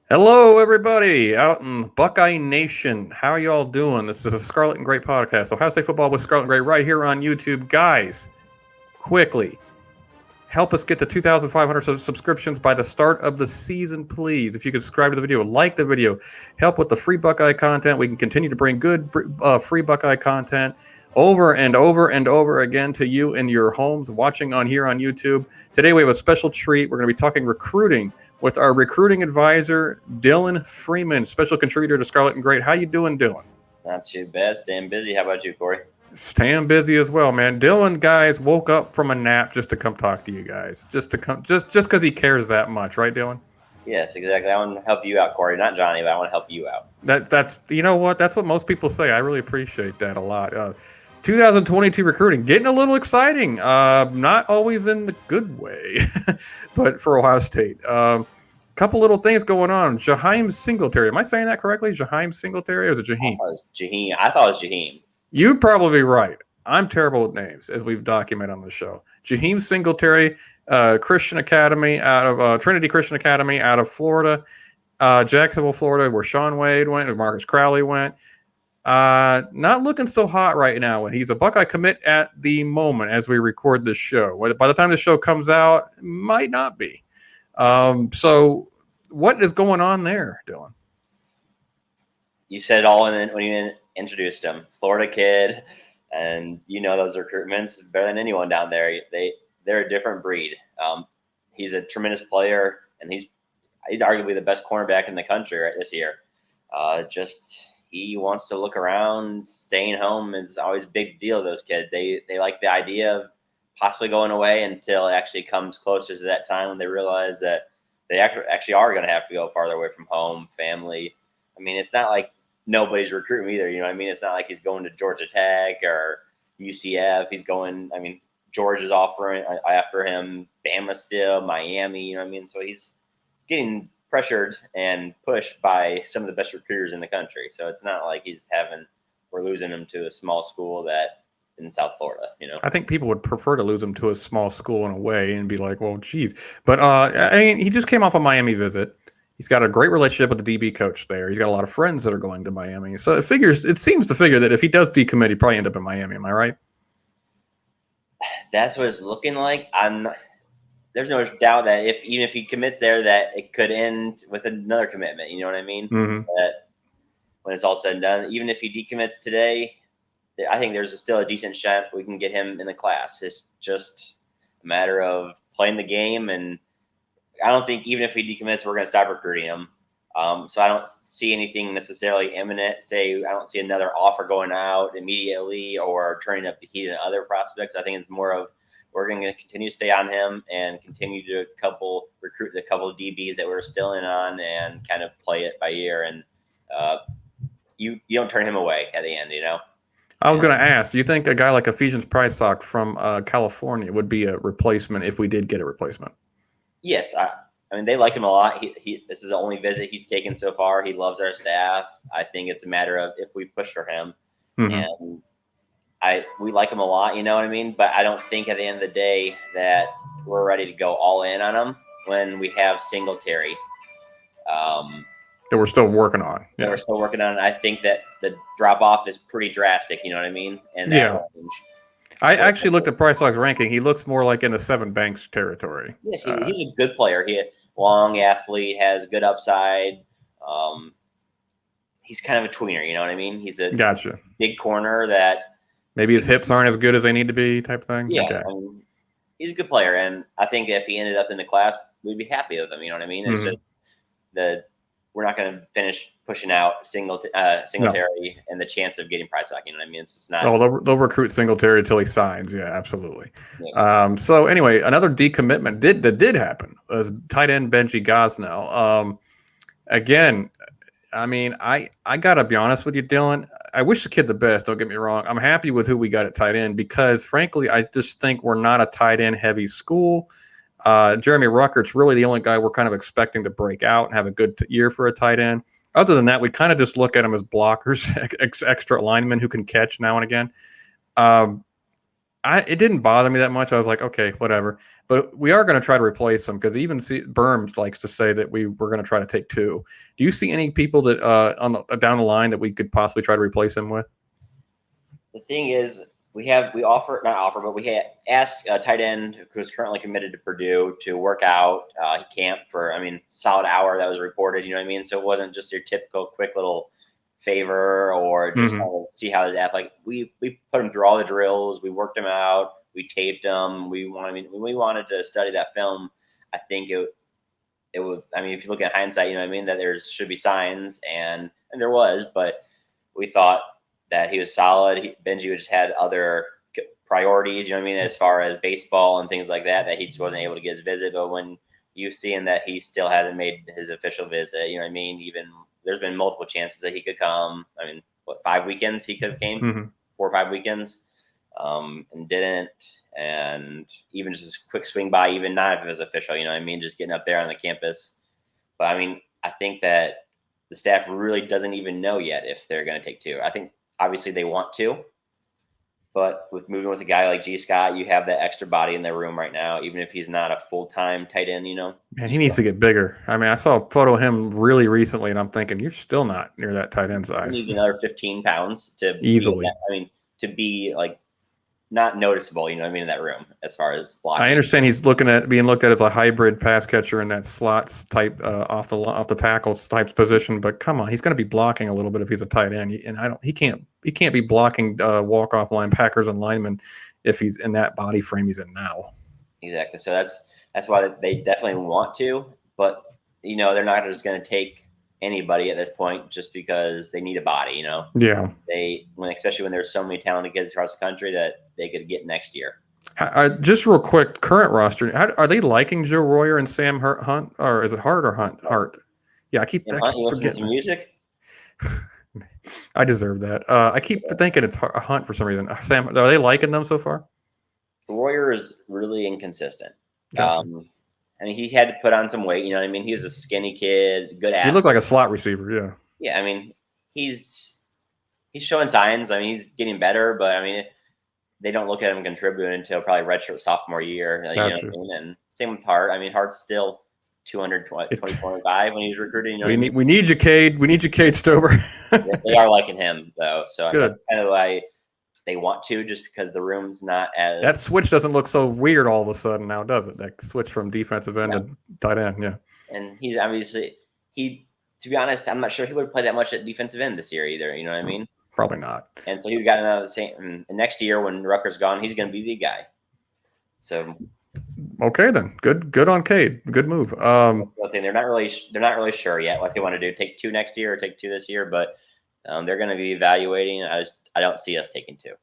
Hello, everybody out in Buckeye Nation. How are y'all doing? This is a Scarlet and Gray podcast. Ohio State football with Scarlet and Gray right here on YouTube. Guys, quickly, help us get to 2,500 subscriptions by the start of the season, please. If you could subscribe to the video, like the video, help with the free Buckeye content. We can continue to bring good free Buckeye content over and over and over again to you in your homes watching on here on YouTube. Today we have a special treat. We're going to be talking recruiting with our recruiting advisor, Dylan Freeman, special contributor to Scarlet and Gray. How you doing, Dylan? Not too bad. Staying busy. How about you, Corey? Staying busy as well, man. Dylan, guys, woke up from a nap just to come talk to you guys, just because he cares that much, right, Dylan? Yes, exactly. I want to help you out, Corey. Not Johnny, but I want to help you out. That's you know what? That's what most people say. I really appreciate that a lot. 2022 recruiting getting a little exciting. Not always in the good way, but for Ohio State. Couple little things going on. Jaheim Singletary. Am I saying that correctly? Jaheim Singletary, or is it Jaheim? I thought it was Jaheim. You're probably right. I'm terrible with names, as we've documented on the show. Jaheim Singletary, Christian Academy out of Trinity Christian Academy out of Florida, Jacksonville, Florida, where Sean Wade went and Marcus Crowley went. Not looking so hot right now. He's a Buckeye commit at the moment as we record this show. By the time the show comes out, might not be. So what is going on there, Dylan? You said it all when you introduced him. Florida kid, and you know those recruitments better than anyone down there. They're a different breed. He's a tremendous player, and he's arguably the best cornerback in the country right this year. He wants to look around. Staying home is always a big deal. Those kids, they like the idea of possibly going away until it actually comes closer to that time when they realize that they actually are going to have to go farther away from home, family. I mean, it's not like nobody's recruiting either. You know what I mean? It's not like he's going to Georgia Tech or UCF. He's going, I mean, George is offering after him, Bama still, Miami, you know what I mean? So he's getting pressured and pushed by some of the best recruiters in the country. So it's not like we're losing him to a small school that in South Florida, you know. I think people would prefer to lose him to a small school in a way and be like, well, geez. But I mean, he just came off a Miami visit. He's got a great relationship with the DB coach there. He's got a lot of friends that are going to Miami. So it seems to figure that if he does decommit, he'd probably end up in Miami. Am I right? That's what it's looking like. There's no doubt that even if he commits there, that it could end with another commitment. You know what I mean? Mm-hmm. That when it's all said and done, even if he decommits today, I think there's still a decent shot we can get him in the class. It's just a matter of playing the game, and I don't think even if he decommits, we're going to stop recruiting him. So I don't see anything necessarily imminent. I don't see another offer going out immediately or turning up the heat in other prospects. I think it's more of we're going to continue to stay on him and continue to recruit the couple of DBs that we're still in on and kind of play it by ear. And you don't turn him away at the end, you know? I was going to ask, do you think a guy like Ephesians Prysock from California would be a replacement if we did get a replacement? Yes. I mean, they like him a lot. This is the only visit he's taken so far. He loves our staff. I think it's a matter of if we push for him. Mm-hmm. And we like him a lot, you know what I mean? But I don't think at the end of the day that we're ready to go all in on him when we have Singletary. That we're still working on. Yeah. We're still working on it. I think that the drop-off is pretty drastic, you know what I mean? And that range. I actually looked at Prysock's ranking. He looks more like in the Seven Banks territory. Yes, he's a good player. He's a long athlete, has good upside. He's kind of a tweener, you know what I mean? He's a big corner that maybe his hips aren't as good as they need to be, type thing. Yeah, okay. He's a good player, and I think if he ended up in the class, we'd be happy with him. You know what I mean? It's just we're not going to finish pushing out Singletary and the chance of getting Prysock. You know what I mean? It's just not. Oh, they'll recruit Singletary until he signs. Yeah, absolutely. Yeah. So anyway, another decommitment that did happen was tight end Benji Gosnell. Again, I mean, I got to be honest with you, Dylan. I wish the kid the best. Don't get me wrong. I'm happy with who we got at tight end because, frankly, I just think we're not a tight end heavy school. Jeremy Ruckert's really the only guy we're kind of expecting to break out and have a good year for a tight end. Other than that, we kind of just look at him as blockers, extra linemen who can catch now and again. It didn't bother me that much. I was like, okay, whatever. But we are going to try to replace him because even Berms likes to say that we're going to try to take 2. Do you see any people that down the line that we could possibly try to replace him with? The thing is, we asked a tight end who's currently committed to Purdue to work out. He camped for, solid hour that was reported. You know what I mean? So it wasn't just your typical quick little favor or just kind of see how his athletic. We put him through all the drills. We worked him out. We taped him. We wanted to study that film. I think it would. If you look at hindsight, you know what I mean, that there should be signs, and there was, but we thought that he was solid. Benji just had other priorities, you know what I mean, as far as baseball and things like that, that he just wasn't able to get his visit. But when you've seen that he still hasn't made his official visit, you know what I mean, even there's been multiple chances that he could come. 5 weekends he could have came, 4 or 5 weekends, and didn't. And even just a quick swing by, even not if it was official, you know what I mean, just getting up there on the campus. But I think that the staff really doesn't even know yet if they're going to take 2. I think obviously they want to, but with moving with a guy like G. Scott, you have that extra body in their room right now, even if he's not a full-time tight end, you know. Man, he needs to get bigger. I saw a photo of him really recently, and I'm thinking, you're still not near that tight end size. He needs another 15 pounds to easily. To be like not noticeable, you know what I mean, in that room as far as blocking. I understand he's being looked at as a hybrid pass catcher in that slots type off the tackles type position, but come on, he's going to be blocking a little bit if he's a tight end, and he can't be blocking walk-off linebackers and linemen if he's in that body frame he's in now. Exactly. So that's why they definitely want to, but they're not just going to take anybody at this point just because they need a body, you know. Yeah. Especially when there's so many talented kids across the country that they could get next year. Just real quick, current roster. Are they liking Joe Royer and Sam Hunt, or is it Hart or Hunt? Hart. Yeah, I keep forgetting some music. I deserve that. I keep thinking it's Hunt for some reason. Sam, are they liking them so far? Royer is really inconsistent. Gotcha. He had to put on some weight. You know what I mean? He was a skinny kid, good athlete. He looked like a slot receiver. Yeah. Yeah. He's showing signs. He's getting better, but they don't look at him contributing until probably redshirt sophomore year. Gotcha. You know what I mean? And same with Hart. Hart's still 225 when he was recruiting. We need you, Cade. We need you, Cade Stover. They are liking him though, so good. That's kind of why they want to, just because the room's not as. That switch doesn't look so weird all of a sudden now, does it? That switch from defensive end to tight end, yeah. And he's obviously to be honest, I'm not sure he would play that much at defensive end this year either. You know what I mean? Probably not. And so he got another same. And next year when Rucker's gone, he's going to be the guy. So. Okay then, good on Cade. Good move. They're not really sure yet what they want to do. Take 2 next year or take 2 this year, but they're going to be evaluating. I don't see us taking 2.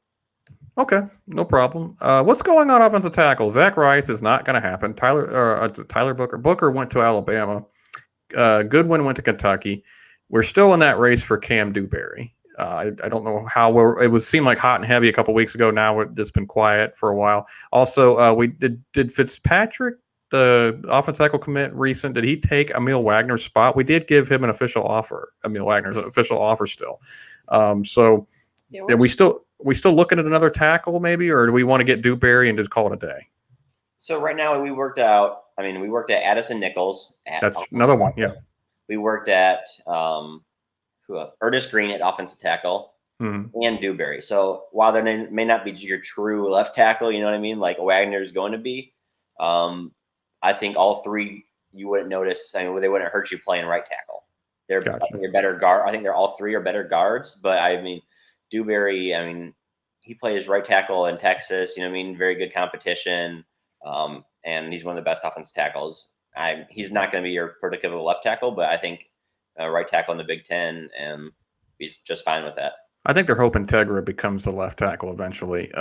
Okay, no problem. What's going on offensive tackle? Zach Rice is not going to happen. Tyler Booker went to Alabama. Goodwin went to Kentucky. We're still in that race for Cam Dewberry. I don't know how it seemed like hot and heavy a couple weeks ago. Now it's been quiet for a while. Also, we did Fitzpatrick, the offensive tackle commit recent. Did he take Emil Wagner's spot? We did give him an official offer. Emil Wagner's an official offer still. So are we still looking at another tackle maybe, or do we want to get Dewberry and just call it a day? So right now we worked at Addison Nichols. That's another one. Yeah. We worked at Ernest Green at offensive tackle and Dewberry. So while there may not be your true left tackle, you know what I mean, like Wagner is going to be, I think all 3 you wouldn't notice. They wouldn't hurt you playing right tackle. They're better guard. I think they're all 3 are better guards. But Dewberry, he plays right tackle in Texas. You know what I mean, very good competition, and he's one of the best offensive tackles. He's not going to be your prototypical left tackle, but I think right tackle in the Big Ten, and be just fine with that. I think they're hoping Tegra becomes the left tackle eventually.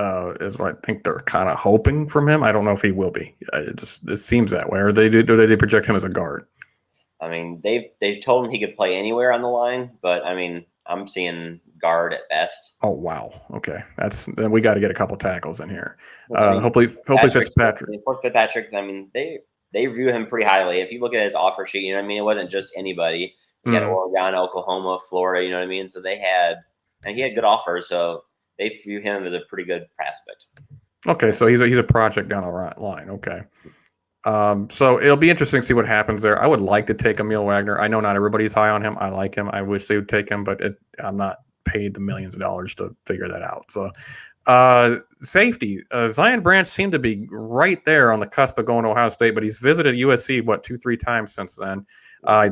Is what I think they're kind of hoping from him. I don't know if he will be. It seems that way. Or do they project him as a guard? They've told him he could play anywhere on the line, but I'm seeing guard at best. Oh wow. Okay, then we got to get a couple tackles in here. Hopefully Fitzpatrick. Fitzpatrick. They view him pretty highly. If you look at his offer sheet, you know what I mean. It wasn't just anybody. He had Oregon, Oklahoma, Florida. You know what I mean. So he had good offers. So they view him as a pretty good prospect. Okay, so he's a project down the line. Okay. So it'll be interesting to see what happens there. I would like to take Emil Wagner. I know not everybody's high on him. I like him. I wish they would take him, but I'm not paid the millions of dollars to figure that out. So safety, Zion Branch seemed to be right there on the cusp of going to Ohio State, but he's visited USC, 2-3 times since then.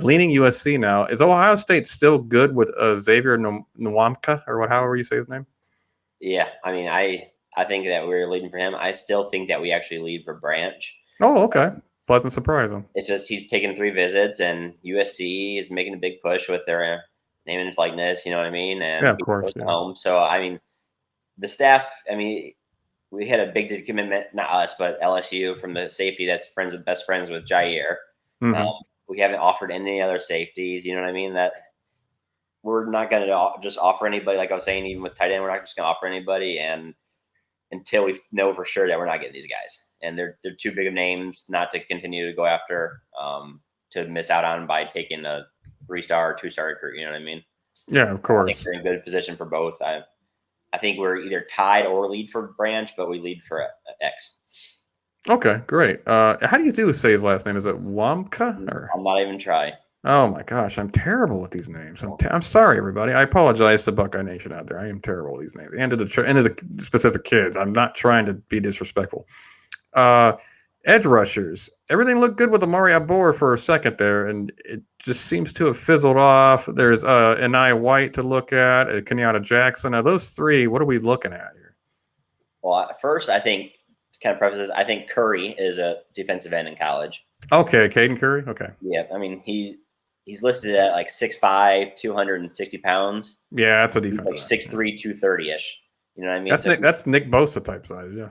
Leaning USC now. Is Ohio State still good with Xavier Nwamka, or however you say his name? Yeah, I mean, I think that we're leading for him. I still think that we actually lead for Branch. Oh, okay. Pleasant surprise. It's just he's taken 3 visits, and USC is making a big push with their name and likeness. You know what I mean? And yeah, of course. Yeah. Home. So I mean, the staff. I mean, we had a big decommitment, not us, but LSU from the safety that's best friends with Jair. Mm-hmm. We haven't offered any other safeties. You know what I mean? That we're not going to just offer anybody. Like I was saying, even with tight end, we're not just going to offer anybody, and until we know for sure that we're not getting these guys. And they're too big of names not to continue to go after, to miss out on by taking a 3-star or 2-star recruit. You know what I mean? Yeah, of course. I think we're in good position for both. I think we're either tied or lead for Branch, but we lead for X. Okay, great. How do you say his last name? Is it Wamka? Or? I'm not even trying. Oh my gosh, I'm terrible with these names. I'm sorry, everybody. I apologize to Buckeye Nation out there. I am terrible with these names. And to the specific kids. I'm not trying to be disrespectful. Edge rushers. Everything looked good with Amari Abor for a second there, and it just seems to have fizzled off. There's Anaya White to look at, Kenyatta Jackson. Now, those 3, what are we looking at here? Well, first, I think, to kind of preface this, I think Curry is a defensive end in college. Okay, Caden Curry? Okay. Yeah, I mean, he's listed at like 6'5", 260 pounds. Yeah, that's a defensive like 6'3", 230-ish. You know what I mean? That's Nick Bosa type size, yeah.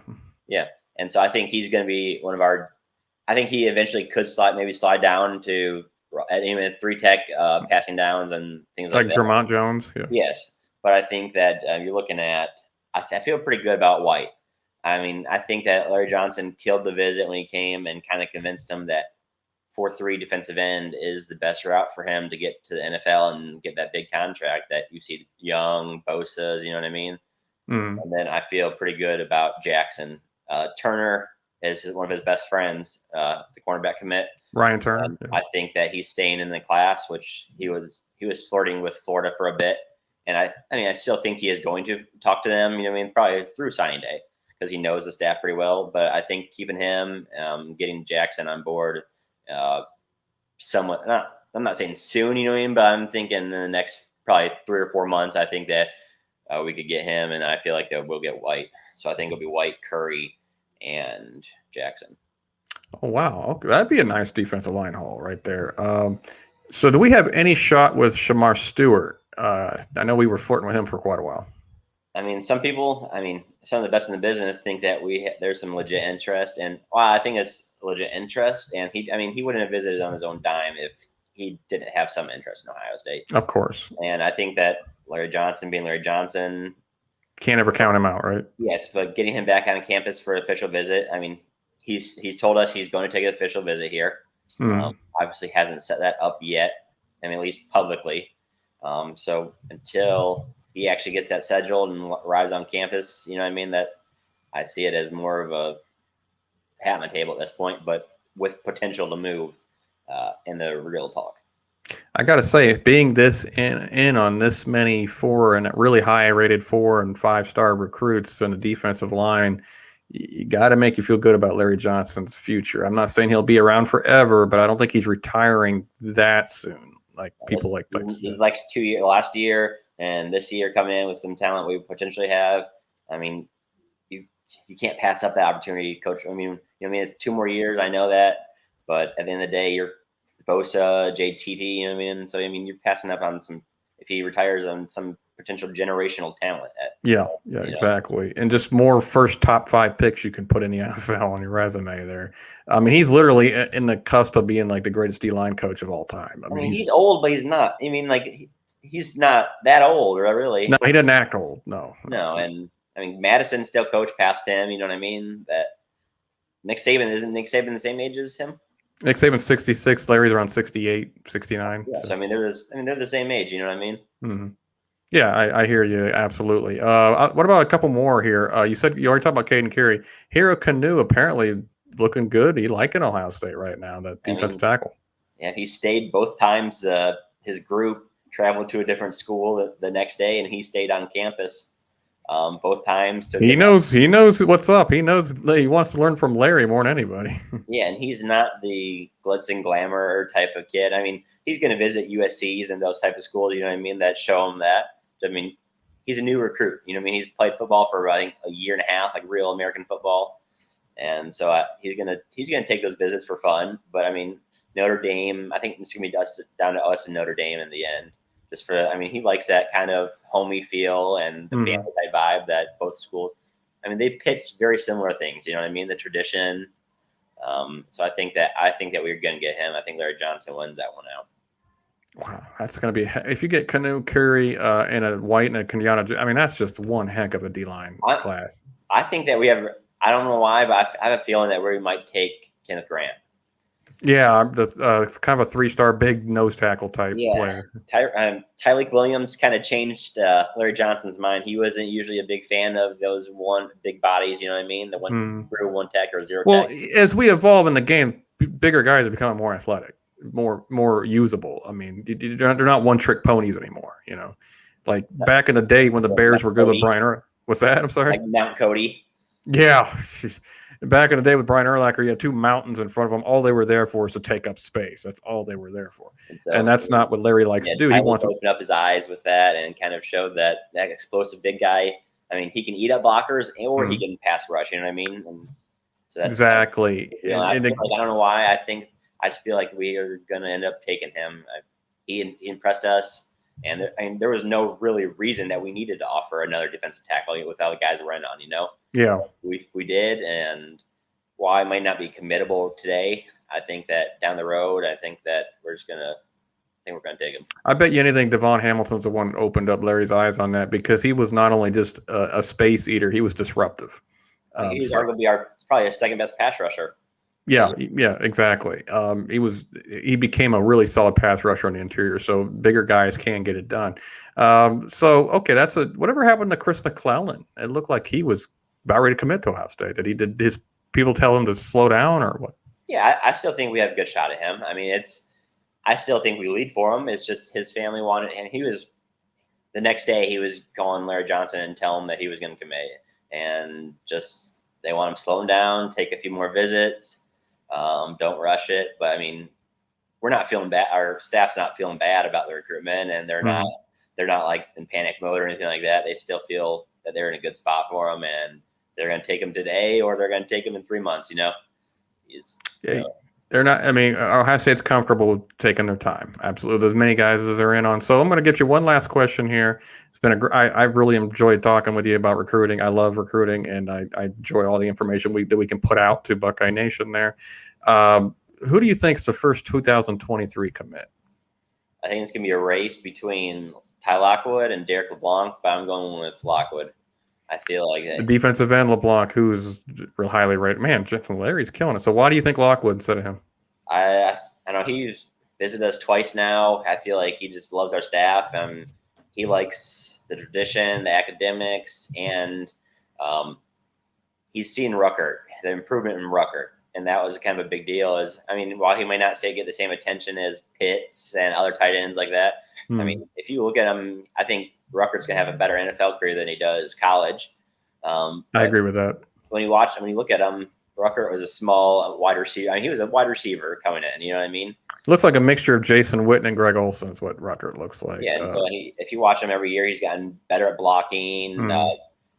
Yeah. And so I think he's going to be one of our – I think he eventually could slide down to even 3-tech passing downs and things like that. Like Jermont Jones? Yeah. Yes. But I think that you're looking at – I feel pretty good about White. I mean, I think that Larry Johnson killed the visit when he came and kind of convinced him that 4-3 defensive end is the best route for him to get to the NFL and get that big contract that you see Young, Bosa's, you know what I mean? And then I feel pretty good about Jackson. Turner is one of his best friends, the cornerback commit. Ryan Turner. Yeah. I think that he's staying in the class, which he was flirting with Florida for a bit. And I mean, I still think he is going to talk to them, you know what I mean, probably through signing day because he knows the staff pretty well. But I think keeping him, getting Jackson on board somewhat, I'm not saying soon, you know what I mean, but I'm thinking in the next probably 3 or 4 months, I think that we could get him, and I feel like that we'll get White. So I think it'll be White, Curry, and Jackson. Oh, wow. Okay. That'd be a nice defensive line haul right there. So do we have any shot with Shamar Stewart? I know we were flirting with him for quite a while. I mean, some people, some of the best in the business think that there's some legit interest, and I think it's legit interest. And he wouldn't have visited on his own dime if he didn't have some interest in Ohio State. Of course. And I think that Larry Johnson being Larry Johnson, can't ever count him out, right? Yes, but getting him back on campus for an official visit, I mean, he's told us he's going to take an official visit here. Obviously hasn't set that up yet, at least publicly. So until he actually gets that scheduled and arrives on campus, you know what I mean, that I see it as more of a hat on the table at this point, but with potential to move in the real talk. I got to say, being this in on this many 4 and really high rated 4 and 5-star recruits on the defensive line, you got to make you feel good about Larry Johnson's future. I'm not saying he'll be around forever, but I don't think he's retiring that soon. Like people like these next 2 years, last year and this year coming in with some talent we potentially have. I mean, you can't pass up that opportunity, Coach. I mean, it's 2 more years. I know that, but at the end of the day, you're Bosa, JTT, you know what I mean? So, you're passing up on some, if he retires, on some potential generational talent. Yeah, exactly. And just more first top 5 picks you can put in the NFL on your resume there. He's literally in the cusp of being like the greatest D-line coach of all time. I mean, he's old, but he's not. He's not that old, really. No, he doesn't act old. No. And, Madison still coached past him, you know what I mean? That isn't Nick Saban the same age as him? Nick Saban's 66. Larry's around 68, 69. Yeah, so they're the same age. You know what I mean? Mm-hmm. Yeah, I hear you absolutely. What about a couple more here? You said you already talked about Caden Curry. Hero Canoe apparently looking good. He liking Ohio State right now. That I defensive mean, tackle. yeah, he stayed both times. His group traveled to a different school the next day, and he stayed on campus both times. Took He him. knows. He knows what's up. He knows. He wants to learn from Larry more than anybody. Yeah, and he's not the glitz and glamour type of kid. I mean, he's going to visit USC's and those type of schools. You know what I mean? That show him that. I mean, he's a new recruit. You know what I mean? He's played football for I think a year and a half, like real American football, and so he's gonna take those visits for fun. But I mean, Notre Dame. I think it's gonna be down to us and Notre Dame in the end. Just for, I mean, he likes that kind of homey feel and the family type vibe that both schools. I mean, they pitched very similar things. You know what I mean? The tradition. So I think that we're going to get him. I think Larry Johnson wins that one out. Wow, that's going to be if you get Canoe, Curry, and a White and a Kenyatta. I mean, that's just one heck of a D line class. I think that we have. I don't know why, but I have a feeling that we might take Kenneth Grant. Yeah, that's kind of a 3-star big nose tackle type player. Tyleik Williams kind of changed Larry Johnson's mind. He wasn't usually a big fan of those one big bodies. You know what I mean? The one tech or zero. Well, tech. as we evolve in the game, bigger guys are becoming more athletic, more usable. I mean, they're not one-trick ponies anymore. You know, like back in the day when the Bears were good with Brian Urlacher. What's that? I'm sorry. Like Mount Cody. Yeah. Back in the day with Brian Urlacher, you had 2 mountains in front of them. All they were there for is to take up space. That's all they were there for. And that's not what Larry likes to do. He wants to open up his eyes with that and kind of show that explosive big guy. I mean, he can eat up blockers or he can pass rush. You know what I mean? And so that's exactly. I don't know why. I just feel like we are going to end up taking him. He impressed us. And there was no really reason that we needed to offer another defensive tackle without the guys running on, you know? Yeah. We did. And while I might not be committable today, I think that down the road, I think that we're going to take him. I bet you anything Devon Hamilton's the one that opened up Larry's eyes on that because he was not only just a space eater, he was disruptive. He's arguably probably a second best pass rusher. Yeah, exactly. He became a really solid pass rusher on the interior, so bigger guys can get it done. Okay, whatever happened to Chris McClellan? It looked like he was about ready to commit to Ohio State. Did his people tell him to slow down or what? Yeah, I still think we have a good shot at him. I mean, I still think we lead for him. It's just his family wanted, and the next day he was calling Larry Johnson and telling him that he was going to commit, and just they want him to slow him down, take a few more visits. Don't rush it. But I mean, we're not feeling bad. Our staff's not feeling bad about the recruitment, and they're not like in panic mode or anything like that. They still feel that they're in a good spot for him, and they're going to take him today or they're going to take him in 3 months. You know, they're not. I mean, Ohio State's comfortable with taking their time. Absolutely, as many guys as they're in on. So I'm going to get you one last question here. It's been I've really enjoyed talking with you about recruiting. I love recruiting, and I enjoy all the information that we can put out to Buckeye Nation there. Who do you think is the first 2023 commit? I think it's going to be a race between Ty Lockwood and Derek LeBlanc, but I'm going with Lockwood. I feel like that. The defensive end, LeBlanc, who's real highly rated. Man, Larry's killing it. So why do you think Lockwood instead of him? I know he's visited us twice now. I feel like he just loves our staff. He likes the tradition, the academics, and he's seen Ruckert, the improvement in Ruckert. And that was kind of a big deal. While he might not get the same attention as Pitts and other tight ends like that, I mean, if you look at him, I think Ruckert's going to have a better NFL career than he does college. I agree with that. When you look at him, Ruckert was a small wide receiver. I mean, he was a wide receiver coming in. You know what I mean? Looks like a mixture of Jason Witten and Greg Olsen is what Ruckert looks like. Yeah, and so if you watch him every year, he's gotten better at blocking.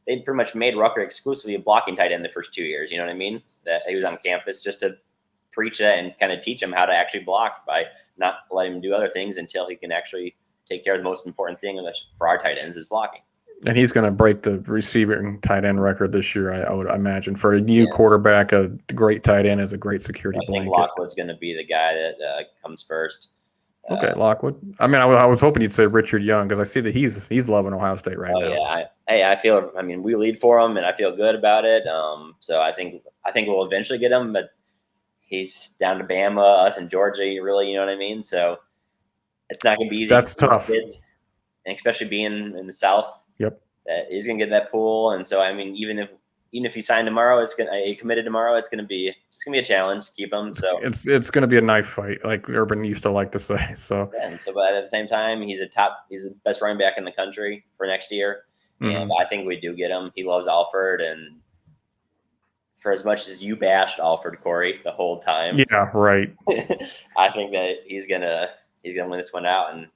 They pretty much made Rucker exclusively a blocking tight end the first 2 years. You know what I mean? That he was on campus just to preach that and kind of teach him how to actually block by not letting him do other things until he can actually take care of the most important thing for our tight ends is blocking. And he's going to break the receiving tight end record this year, I would imagine. For a new quarterback, a great tight end is a great security blanket. I think Lockwood's going to be the guy that comes first. Okay, Lockwood. I mean, I was hoping you'd say Richard Young because I see that he's loving Ohio State right now. Yeah, I feel. I mean, we lead for him, and I feel good about it. So I think we'll eventually get him, but he's down to Bama, us, and Georgia. Really, you know what I mean? So it's not going to be easy. That's tough. and especially being in the South, Yep. that he's gonna get that pool. And so I mean, even if he signed tomorrow, he committed tomorrow, it's gonna be a challenge to keep him. So it's gonna be a knife fight, like Urban used to like to say. So yeah, and so, but at the same time, he's the best running back in the country for next year, and I think we do get him. He loves Alford, and for as much as you bashed Alford Corey the whole time, yeah, right. I think that he's gonna win this one out and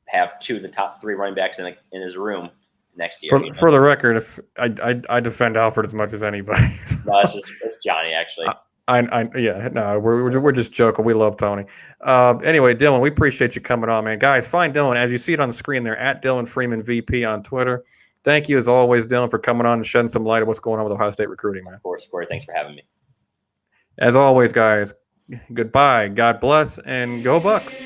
have 2 of the top 3 running backs in his room next year. For the record, if I defend Alford as much as anybody. No, it's Johnny actually. We're just joking. We love Tony. Anyway, Dylan, we appreciate you coming on, man. Guys, find Dylan as you see it on the screen there at Dylan Freeman VP on Twitter. Thank you as always, Dylan, for coming on and shedding some light on what's going on with Ohio State recruiting, man. Of course, Corey. Thanks for having me. As always, guys, goodbye. God bless and go Bucks.